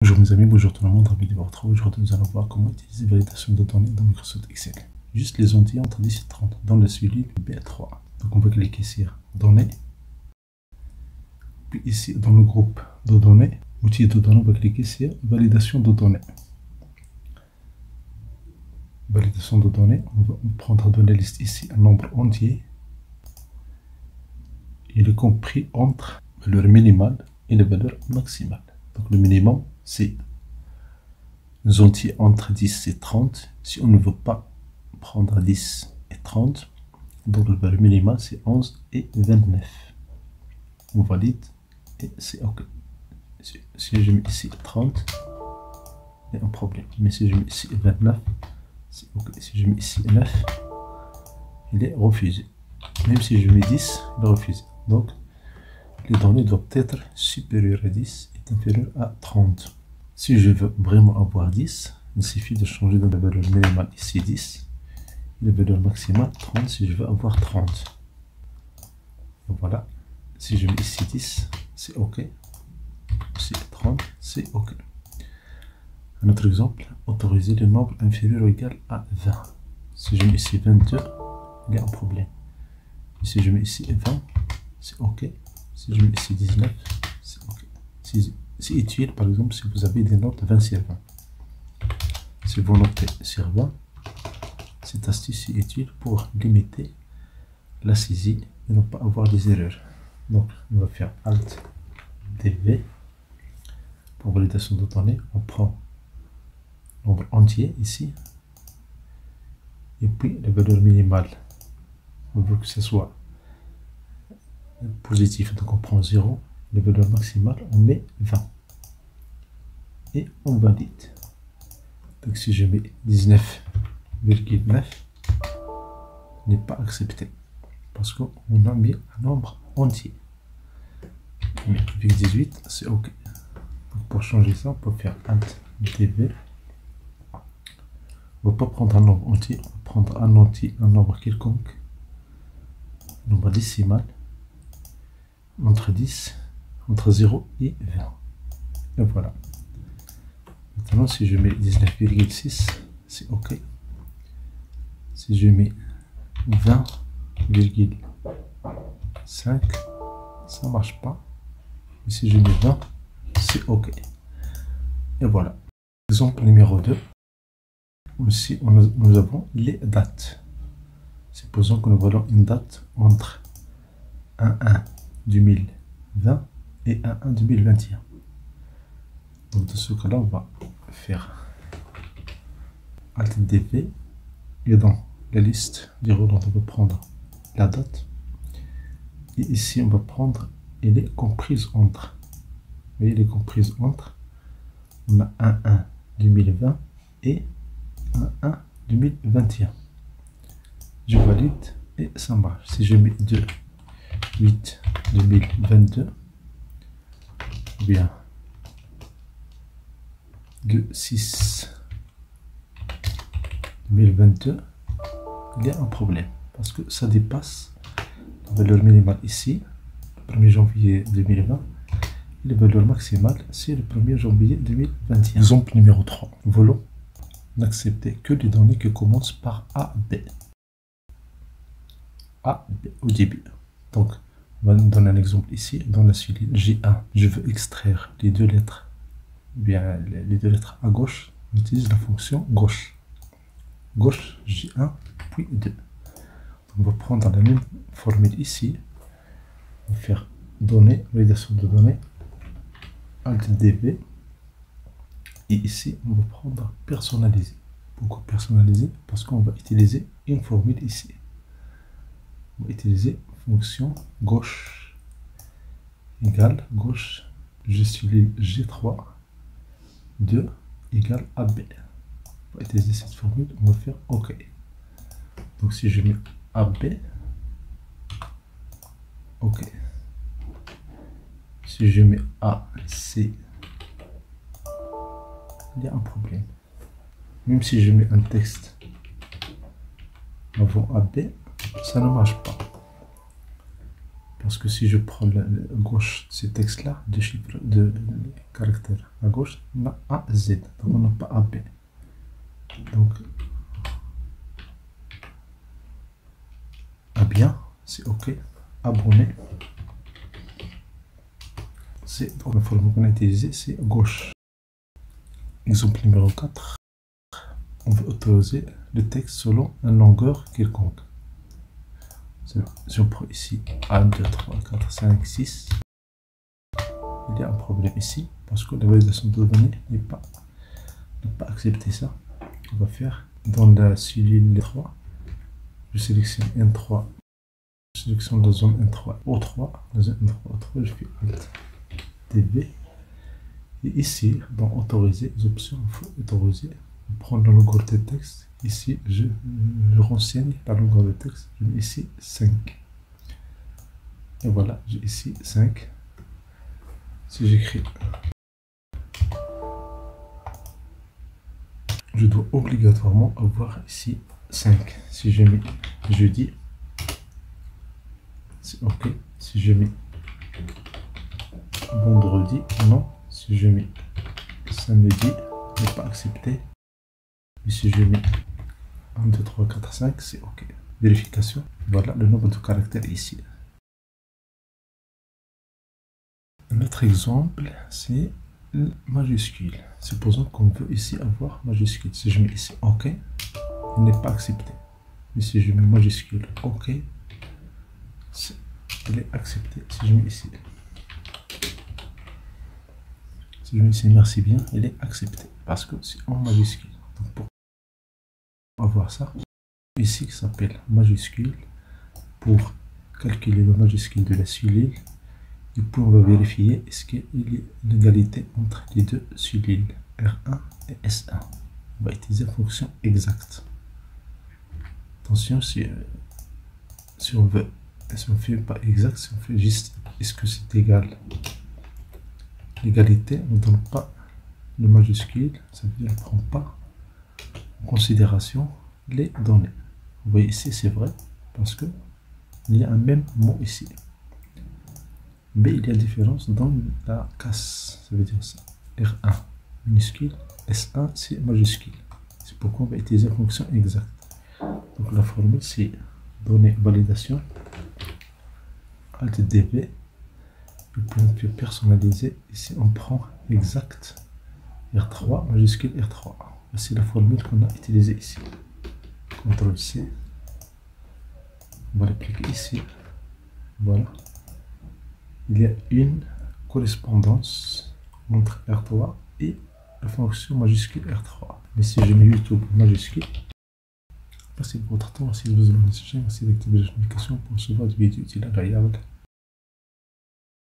Bonjour mes amis, bonjour tout le monde, ravi de vous retrouver. Aujourd'hui nous allons voir comment utiliser validation de données dans Microsoft Excel. Juste les entiers entre 10 et 30 dans la cellule B3. Donc on peut cliquer sur données. Puis ici dans le groupe de données, outils de données, on va cliquer sur validation de données. Validation de données, on va prendre dans la liste ici un nombre entier. Il est compris entre la valeur minimale et la valeur maximale. Donc le minimum c'est les entiers entre 10 et 30. Si on ne veut pas prendre 10 et 30, donc le valeur minimale c'est 11 et 29. On valide et c'est OK. Si je mets ici 30, il y a un problème. Mais si je mets ici 29, c'est OK. Si je mets ici 9, il est refusé. Même si je mets 10, il est refusé. Donc les données doivent être supérieures à 10 et inférieures à 30. Si je veux vraiment avoir 10, il suffit de changer de la valeur minimale ici 10, et la valeur maximale 30 si je veux avoir 30. Donc voilà, si je mets ici 10, c'est OK. Ici 30, c'est OK. Un autre exemple, autoriser le nombre inférieur ou égal à 20. Si je mets ici 22, il y a un problème. Et si je mets ici 20, c'est OK. Si je mets ici 19, c'est OK. C'est utile, par exemple, si vous avez des notes 20 sur 20. Si vous notez sur 20, cette astuce est utile pour limiter la saisie et ne pas avoir des erreurs. Donc, on va faire Alt DV pour validation de données. On prend le nombre entier ici et puis la valeur minimale. On veut que ce soit positif, donc on prend 0. La valeur maximale, on met 20. Et on valide. Donc si je mets 19,9, n'est pas accepté. Parce qu'on a mis un nombre entier. Mais avec 18, c'est OK. Donc pour changer ça, on peut faire Alt DV. On ne va pas prendre un nombre entier, on va prendre un entier, un nombre quelconque. Un nombre décimal. Entre 10, entre 0 et 20. Et voilà. Maintenant, si je mets 19,6, c'est OK. Si je mets 20,5, ça ne marche pas. Et si je mets 20, c'est OK. Et voilà. Exemple numéro 2. Aussi, nous avons les dates. Supposons que nous voulons une date entre 1/1/2020 et 1/1/2021. Donc dans ce cas-là, on va faire Alt DV et dans la liste des rôles, on va prendre la date. Et ici, on va prendre, elle est comprise entre. Vous voyez, elle est comprise entre. On a 1/1/2020 et 1/1/2021. Je valide et ça marche. Si je mets 2/8/2022, ou bien 2/6/2022, il y a un problème parce que ça dépasse la valeur minimale ici, le 1er janvier 2020, et la valeur maximale c'est le 1er janvier 2021. Exemple numéro 3. Nous voulons n'accepter que les données qui commencent par AB. AB au début. Donc, on va nous donner un exemple ici, dans la cellule G1. Je veux extraire les deux lettres. Bien, les deux lettres à gauche, on utilise la fonction gauche. Gauche, J1, puis 2. On va prendre la même formule ici. On va faire données, validation de données, Alt DV. Et ici, on va prendre personnaliser. Pourquoi personnaliser? Parce qu'on va utiliser une formule ici. On va utiliser fonction gauche égale gauche, G3, 2 égale AB. On va utiliser cette formule, on va faire OK. Donc si je mets AB, OK. Si je mets AC, il y a un problème. Même si je mets un texte avant AB, ça ne marche pas. Parce que si je prends la gauche de ces textes-là, de chiffres, de caractères à gauche, on a A, Z. Donc on n'a pas AB. Donc, A bien, c'est OK. Abonné. C'est donc la forme qu'on a utilisée, c'est gauche. Exemple numéro 4. On veut autoriser le texte selon une longueur quelconque. Si on prend ici 1, 2, 3, 4, 5, 6, il y a un problème ici parce que la validation de données n'a pas accepté ça. On va faire dans la cellule 3, je sélectionne N3, je sélectionne la zone N3, O3, la zone N3, O3, je fais Alt DV. Et ici, dans autoriser, les options, il faut autoriser. Prendre la longueur de texte. Ici, je renseigne la longueur de texte. Je mets ici 5. Et voilà, j'ai ici 5. Si j'écris, je dois obligatoirement avoir ici 5. Si je mets jeudi, c'est OK. Si je mets vendredi, non. Si je mets samedi, n'est pas accepté. Et si je mets 1, 2, 3, 4, 5, c'est OK. Vérification. Voilà le nombre de caractères ici. Un autre exemple, c'est le majuscule. Supposons qu'on veut ici avoir majuscule. Si je mets ici OK, il n'est pas accepté. Mais si je mets majuscule OK, il est accepté. Si je mets ici, merci bien, il est accepté. Parce que c'est en majuscule. Donc pour avoir ça, ici qui s'appelle majuscule, pour calculer le majuscule de la cellule, et puis on va vérifier est-ce qu'il y a une égalité entre les deux cellules R1 et S1. On va utiliser la fonction exacte. Attention, si on veut, si on fait pas exact, si on fait juste est-ce que c'est égal, l'égalité ne donne pas le majuscule, ça veut dire qu'elle ne prend pas en considération les données. Vous voyez ici, c'est vrai, parce que il y a un même mot ici. Mais il y a une différence dans la casse, ça veut dire ça. R1 minuscule, S1 c'est majuscule. C'est pourquoi on va utiliser la fonction exacte. Donc la formule c'est données validation, Alt DV, et puis on peut personnaliser. Ici on prend exact R3 majuscule R3. Voici la formule qu'on a utilisée ici. CTRL C. On va l'appliquer ici. Voilà. Il y a une correspondance entre R3 et la fonction majuscule R3. Mais si je mets YouTube majuscule, merci pour votre temps, merci de vous abonner à cette chaîne, merci d'activer les notifications pour recevoir des vidéos utiles agréables.